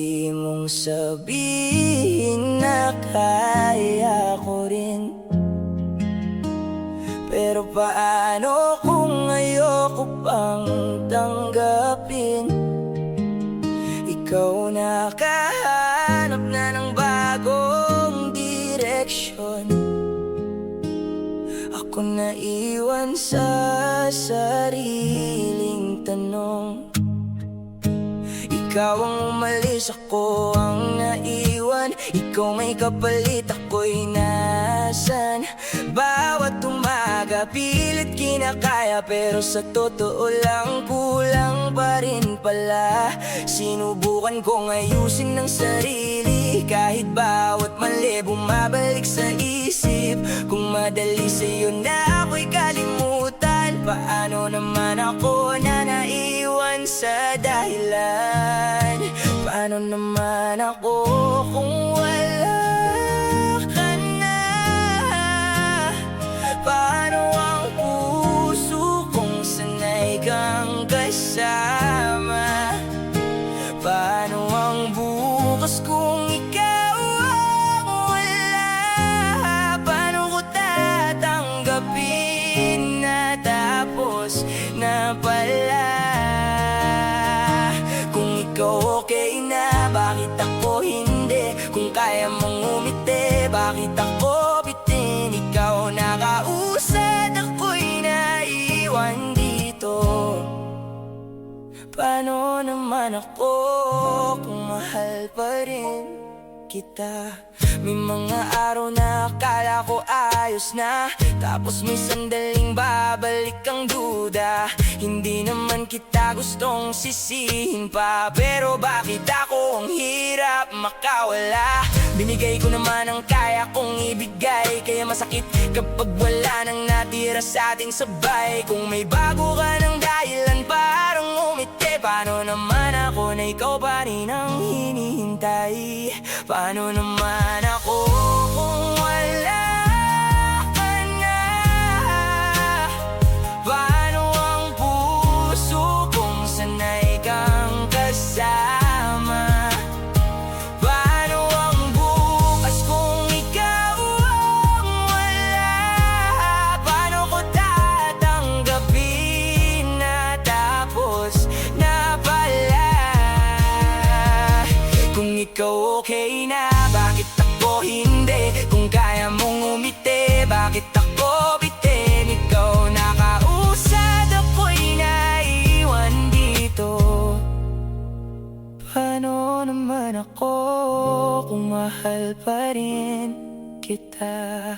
Madali mong sabihin na kaya ko rin, pero paano kung ayoko pang tanggapin? Ikaw nakahanap na ng bagong direksyon, ako naiwan sa sariling tanong. Ikaw ang umalis, ako ang naiwan. Ikaw may kapalit, ako'y nasan? Bawat umaga, pilit kinakaya, pero sa totoo lang, kulang pa rin pala. Sinubukan kong ayusin ng sarili, kahit bawat mali bumabalik sa isip. Kung madali sa'yo na ako'y kalimutan, paano naman ako na naiwan sa dahilan? Paano naman ako kung wala ka na? Paano ang puso kung sanay kang kasama? Paano ang bukas kung ikaw ang wala? Paano ko tatanggapin na tapos na pala? Kung ikaw okay na, bakit ako hindi? Kung kaya mong umiti, bakit ako bitin? Ikaw nakausad, ako'y naiwan dito. Paano naman ako kung mahal pa rin kita? May mga araw na akala ko ayos na, tapos may sandaling babalik ang duda. Hindi naman kita gustong sisihin pa, pero bakit ako ang hirap makawala? Binigay ko naman ang kaya kong ibigay, kaya masakit kapag wala nang natira sa ating sabay. Kung may bago ka ng dahilan parang umiti, paano naman ako na ikaw pa rin ang hinihintay? Paano naman ako kung wala ka na? Paano ang puso kung sanay kang kasama? Paano ang bukas kung ikaw ang wala? Paano ko tatanggapin na tapos na pala? Kung ikaw okay na, bakit ako hindi? Kung kaya mong umiti, bakit ako bitin? Ikaw nakausad, ako'y naiwan dito. Paano naman ako kung mahal pa rin kita?